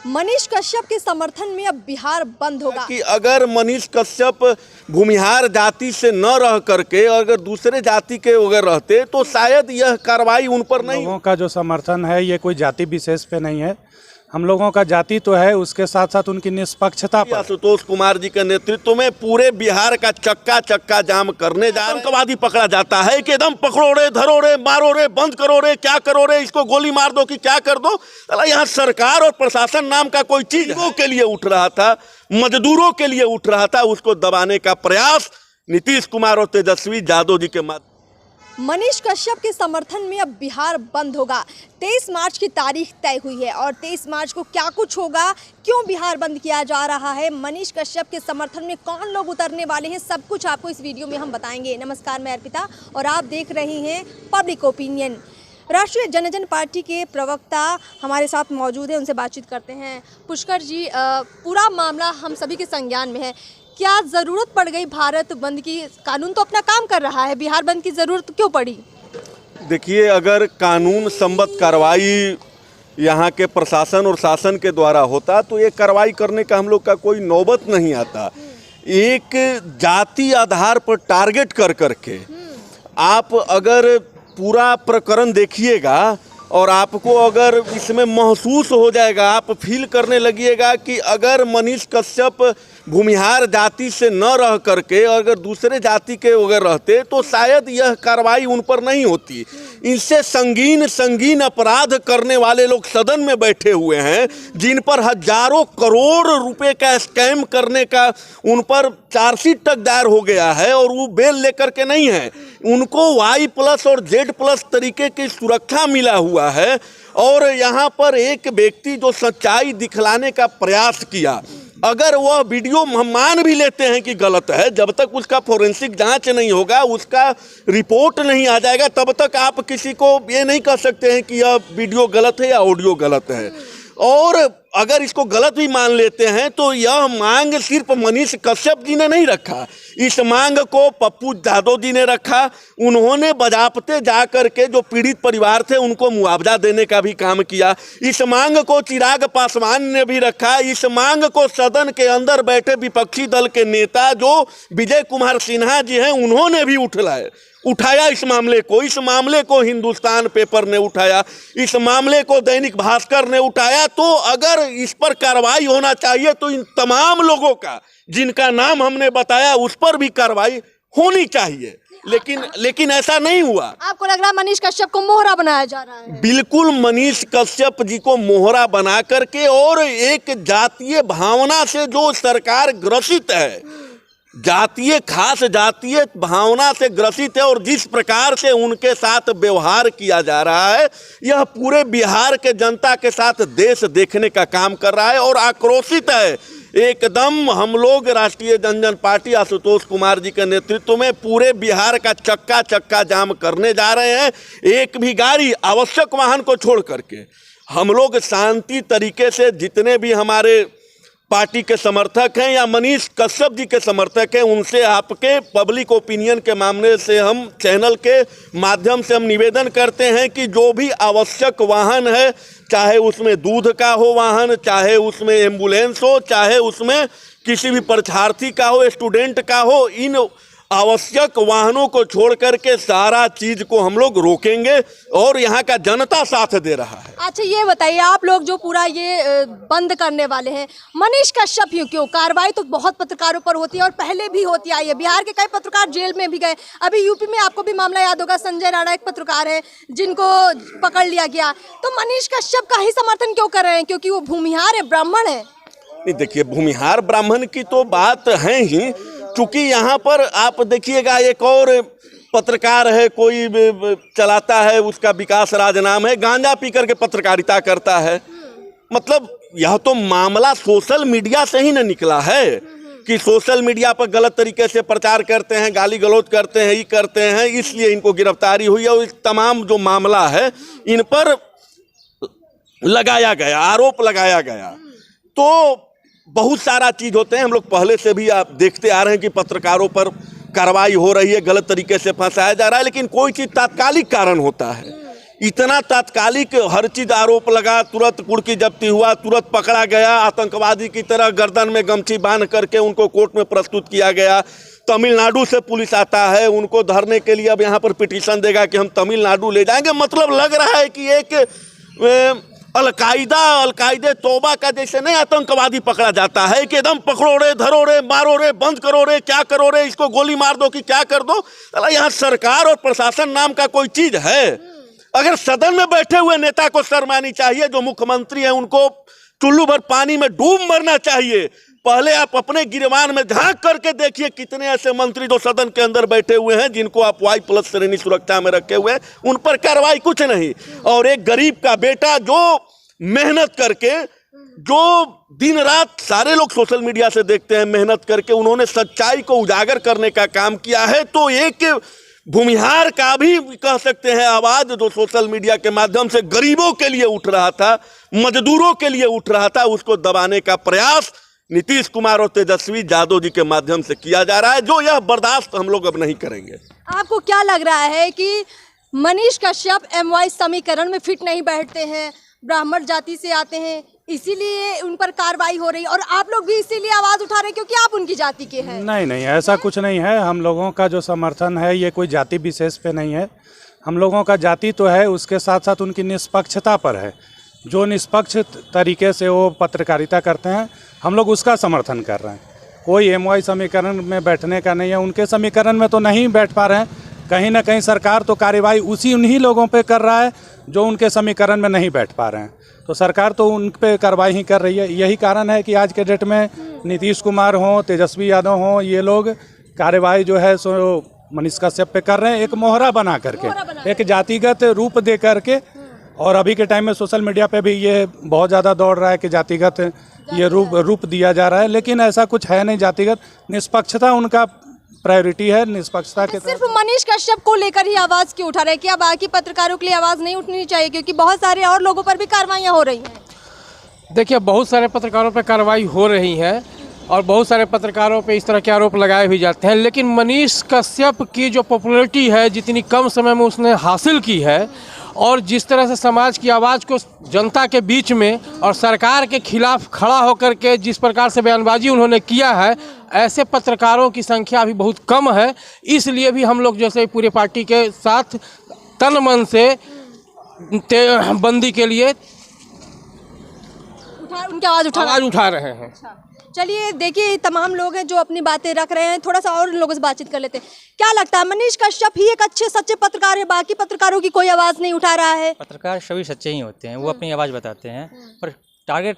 मनीष कश्यप के समर्थन में अब बिहार बंद होगा। कि अगर मनीष कश्यप भूमिहार जाति से न रह करके अगर दूसरे जाति के अगर रहते तो शायद यह कार्रवाई उन पर नहीं। लोगों का जो समर्थन है ये कोई जाति विशेष पे नहीं है, हम लोगों का जाति तो है, उसके साथ साथ उनकी निष्पक्षता पर। आशुतोष कुमार जी के नेतृत्व में पूरे बिहार का चक्का जाम करने जा रहे। आतंकवादी पकड़ा जाता है कि एकदम पकड़ो रे, धरो रे, मारो रे, बंद करो रे, क्या करो रे, इसको गोली मार दो कि क्या कर दो। यहाँ सरकार और प्रशासन नाम का कोई चीज के लिए उठ रहा था, मजदूरों के लिए उठ रहा था, उसको दबाने का प्रयास नीतीश कुमार और तेजस्वी यादव जी के माध्यम। मनीष कश्यप के समर्थन में अब बिहार बंद होगा। 23 मार्च की तारीख तय हुई है और 23 मार्च को क्या कुछ होगा, क्यों बिहार बंद किया जा रहा है, मनीष कश्यप के समर्थन में कौन लोग उतरने वाले हैं, सब कुछ आपको इस वीडियो में हम बताएंगे। नमस्कार, मैं अर्पिता और आप देख रहे हैं पब्लिक ओपिनियन। राष्ट्रीय जनता पार्टी के प्रवक्ता हमारे साथ मौजूद हैं, उनसे बातचीत करते हैं। पुष्कर जी, पूरा मामला हम सभी के संज्ञान में है, क्या ज़रूरत पड़ गई भारत बंद की? कानून तो अपना काम कर रहा है, बिहार बंद की ज़रूरत क्यों पड़ी? देखिए, अगर कानून संबद्ध कार्रवाई यहाँ के प्रशासन और शासन के द्वारा होता तो ये कार्रवाई करने का हम लोग का कोई नौबत नहीं आता। एक जाति आधार पर टारगेट कर करके आप अगर पूरा प्रकरण देखिएगा और आपको अगर इसमें महसूस हो जाएगा, आप फील करने लगिएगा कि अगर मनीष कश्यप भूमिहार जाति से न रह करके अगर दूसरे जाति के अगर रहते तो शायद यह कार्रवाई उन पर नहीं होती। इनसे संगीन अपराध करने वाले लोग सदन में बैठे हुए हैं, जिन पर हजारों करोड़ रुपए का स्कैम करने का उन पर चार्जशीट तक दायर हो गया है और वो बेल लेकर के नहीं है। उनको Y+ और Z+ तरीके की सुरक्षा मिला हुआ है और यहाँ पर एक व्यक्ति जो सच्चाई दिखलाने का प्रयास किया, अगर वह वीडियो हम मान भी लेते हैं कि गलत है, जब तक उसका फोरेंसिक जांच नहीं होगा, उसका रिपोर्ट नहीं आ जाएगा, तब तक आप किसी को ये नहीं कह सकते हैं कि यह वीडियो गलत है या ऑडियो गलत है। और अगर इसको गलत भी मान लेते हैं तो यह मांग सिर्फ मनीष कश्यप जी ने नहीं रखा, इस मांग को पप्पू यादव जी ने रखा। उन्होंने बजापते जा कर के जो पीड़ित परिवार थे उनको मुआवजा देने का भी काम किया। इस मांग को चिराग पासवान ने भी रखा। इस मांग को सदन के अंदर बैठे विपक्षी दल के नेता जो विजय कुमार सिन्हा जी हैं उन्होंने भी उठाया इस मामले को हिंदुस्तान पेपर ने उठाया, इस मामले को दैनिक भास्कर ने उठाया। तो अगर इस पर कार्रवाई होना चाहिए तो इन तमाम लोगों का जिनका नाम हमने बताया उस पर भी कार्रवाई होनी चाहिए, लेकिन ऐसा नहीं हुआ। आपको लग रहा है मनीष कश्यप को मोहरा बनाया जा रहा है? बिल्कुल, मनीष कश्यप जी को मोहरा बना करके और एक जातीय भावना से जो सरकार ग्रसित है, खास जातीय भावना से ग्रसित है और जिस प्रकार से उनके साथ व्यवहार किया जा रहा है, यह पूरे बिहार के जनता के साथ देश देखने का काम कर रहा है और आक्रोशित है एकदम। हम लोग राष्ट्रीय जनता पार्टी आशुतोष कुमार जी के नेतृत्व में पूरे बिहार का चक्का जाम करने जा रहे हैं। एक भी गाड़ी, आवश्यक वाहन को छोड़ करके हम लोग शांति तरीके से, जितने भी हमारे पार्टी के समर्थक हैं या मनीष कश्यप जी के समर्थक हैं, उनसे आपके पब्लिक ओपिनियन के मामले से हम चैनल के माध्यम से हम निवेदन करते हैं कि जो भी आवश्यक वाहन है, चाहे उसमें दूध का हो वाहन, चाहे उसमें एम्बुलेंस हो, चाहे उसमें किसी भी परीक्षार्थी का हो, स्टूडेंट का हो, इन आवश्यक वाहनों को छोड़ करके सारा चीज को हम लोग रोकेंगे और यहाँ का जनता साथ दे रहा है। अच्छा, ये बताइए, आप लोग जो पूरा ये बंद करने वाले हैं, मनीष कश्यप क्यों? कार्रवाई तो बहुत पत्रकारों पर होती है और पहले भी होती आई है, बिहार के कई पत्रकार जेल में भी गए। अभी यूपी में आपको भी मामला याद होगा, संजय राणा एक पत्रकार है जिनको पकड़ लिया गया। तो मनीष कश्यप का ही समर्थन क्यों कर रहे हैं? क्योंकि वो भूमिहार है, ब्राह्मण है? नहीं, देखिए, भूमिहार ब्राह्मण की तो बात है ही, चूंकि यहाँ पर आप देखिएगा एक और पत्रकार है, कोई चलाता है, उसका विकास राज नाम है, गांजा पी करके पत्रकारिता करता है। मतलब यह तो मामला सोशल मीडिया से ही न निकला है कि सोशल मीडिया पर गलत तरीके से प्रचार करते हैं, गाली गलौज करते हैं, ये करते हैं, इसलिए इनको गिरफ्तारी हुई और तमाम जो मामला है इन पर लगाया गया, आरोप लगाया गया। तो बहुत सारा चीज होते हैं, हम लोग पहले से भी आप देखते आ रहे हैं कि पत्रकारों पर कार्रवाई हो रही है, गलत तरीके से फंसाया जा रहा है, लेकिन कोई चीज तात्कालिक कारण होता है। इतना तात्कालिक हर चीज आरोप लगा, तुरंत कुर्की जब्ती हुआ, तुरंत पकड़ा गया, आतंकवादी की तरह गर्दन में गमछी बांध करके उनको कोर्ट में प्रस्तुत किया गया। तमिलनाडु से पुलिस आता है, उनको धरने के लिए अब यहाँ पर पिटीशन देगा कि हम तमिलनाडु ले जाएंगे। मतलब लग रहा है कि एक अलकायदे तौबा का जैसे नहीं आतंकवादी पकड़ा जाता है कि एकदम पकड़ो रे, धरो रे, मारो रे, बंद करो रे, क्या करो रे, इसको गोली मार दो कि क्या कर दो। अला यहाँ सरकार और प्रशासन नाम का कोई चीज है? अगर सदन में बैठे हुए नेता को शर्म आनी चाहिए, जो मुख्यमंत्री है उनको चुल्लू भर पानी में डूब मरना चाहिए। पहले आप अपने गिरवान में झांक करके देखिए कितने ऐसे मंत्री जो सदन के अंदर बैठे हुए हैं जिनको आप Y+ श्रेणी सुरक्षा में रखे हुए हैं, उन पर कार्रवाई कुछ नहीं। और एक गरीब का बेटा जो मेहनत करके, जो दिन रात सारे लोग सोशल मीडिया से देखते हैं, मेहनत करके उन्होंने सच्चाई को उजागर करने का काम किया है। तो एक भूमिहार का भी कह सकते हैं आवाज जो सोशल मीडिया के माध्यम से गरीबों के लिए उठ रहा था, मजदूरों के लिए उठ रहा था, उसको दबाने का प्रयास नीतीश कुमार और तेजस्वी यादव जी के माध्यम से किया जा रहा है, जो यह बर्दाश्त हम लोग अब नहीं करेंगे। आपको क्या लग रहा है कि मनीष कश्यप MY समीकरण में फिट नहीं बैठते हैं, ब्राह्मण जाति से आते हैं, इसीलिए उन पर कार्रवाई हो रही है, और आप लोग भी इसीलिए आवाज उठा रहे हैं क्योंकि आप उनकी जाति के हैं? नहीं, ऐसा कुछ नहीं है। हम लोगों का जो समर्थन है ये कोई जाति विशेष पे नहीं है। हम लोगों का जाति तो है, उसके साथ साथ उनकी निष्पक्षता पर है। जो निष्पक्ष तरीके से वो पत्रकारिता करते हैं, हम लोग उसका समर्थन कर रहे हैं। कोई MY समीकरण में बैठने का नहीं है। उनके समीकरण में तो नहीं बैठ पा रहे हैं। कहीं ना कहीं सरकार तो कार्रवाई उन्हीं लोगों पे कर रहा है जो उनके समीकरण में नहीं बैठ पा रहे हैं। तो सरकार तो उन पे कार्रवाई ही कर रही है। यही कारण है कि आज के डेट में नीतीश कुमार हों, तेजस्वी यादव हों, ये लोग कार्रवाई जो है सो मनीष कश्यप पे कर रहे हैं, एक मोहरा बना करके, एक जातिगत रूप दे करके। और अभी के टाइम में सोशल मीडिया पे भी ये बहुत ज़्यादा दौड़ रहा है कि जातिगत ये रूप दिया जा रहा है, लेकिन ऐसा कुछ है नहीं। जातिगत निष्पक्षता उनका प्रायोरिटी है। निष्पक्षता के सिर्फ मनीष कश्यप को लेकर ही आवाज क्यों उठा रहे हैं? क्या बाकी पत्रकारों के लिए आवाज नहीं उठनी चाहिए? क्योंकि बहुत सारे और लोगों पर भी कार्रवाइयां हो रही हैं। देखिए, बहुत सारे पत्रकारों पर कार्रवाई हो रही है और बहुत सारे पत्रकारों पे इस तरह के आरोप लगाए भी जाते हैं, लेकिन मनीष कश्यप की जो पॉपुलैरिटी है, जितनी कम समय में उसने हासिल की है, और जिस तरह से समाज की आवाज़ को जनता के बीच में और सरकार के खिलाफ खड़ा होकर के जिस प्रकार से बयानबाजी उन्होंने किया है, ऐसे पत्रकारों की संख्या अभी बहुत कम है। इसलिए भी हम लोग जैसे पूरे पार्टी के साथ तन मन से बंदी के लिए उनकी आवाज़ उठा रहे हैं। चलिए देखिए, तमाम लोग हैं जो अपनी बातें रख रहे हैं। थोड़ा सा और लोगों से बातचीत कर लेते हैं। क्या लगता है, मनीष कश्यप ही एक अच्छे सच्चे पत्रकार है? बाकी पत्रकारों की कोई आवाज़ नहीं उठा रहा है? पत्रकार सभी सच्चे ही होते हैं, वो अपनी आवाज़ बताते हैं, पर टारगेट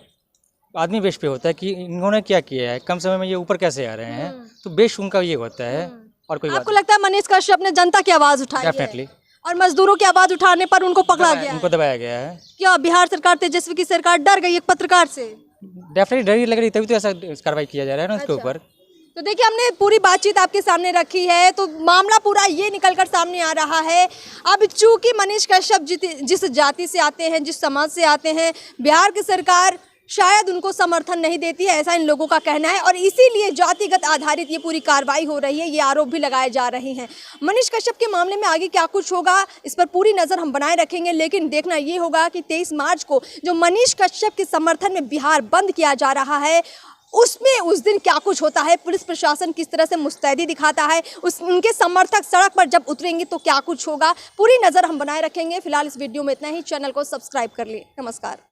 आदमी बेस पे होता है कि इन्होंने क्या किया है, कम समय में ये ऊपर कैसे आ रहे हैं। तो बेस उनका ये होता है। और कोई आपको लगता है मनीष कश्यप ने जनता की आवाज़ उठाई है? डेफिनेटली। और मजदूरों की आवाज़ उठाने पर उनको पकड़ा गया, उनको दबाया गया है। क्या बिहार सरकार, तेजस्वी की सरकार डर गई एक पत्रकार से? डेफिनेटली डर लग रही, तभी तो ऐसा कार्रवाई किया जा रहा है ना उसके ऊपर। तो देखिए, हमने पूरी बातचीत आपके सामने रखी है, तो मामला पूरा ये निकलकर सामने आ रहा है। अब चूंकि मनीष कश्यप जिस जाति से आते हैं, जिस समाज से आते हैं, बिहार की सरकार शायद उनको समर्थन नहीं देती है, ऐसा इन लोगों का कहना है, और इसीलिए जातिगत आधारित ये पूरी कार्रवाई हो रही है, ये आरोप भी लगाए जा रहे हैं। मनीष कश्यप के मामले में आगे क्या कुछ होगा, इस पर पूरी नज़र हम बनाए रखेंगे, लेकिन देखना ये होगा कि 23 मार्च को जो मनीष कश्यप के समर्थन में बिहार बंद किया जा रहा है, उसमें उस दिन क्या कुछ होता है, पुलिस प्रशासन किस तरह से मुस्तैदी दिखाता है, उनके समर्थक सड़क पर जब उतरेंगे तो क्या कुछ होगा, पूरी नज़र हम बनाए रखेंगे। फिलहाल इस वीडियो में इतना ही। चैनल को सब्सक्राइब कर लिए। नमस्कार।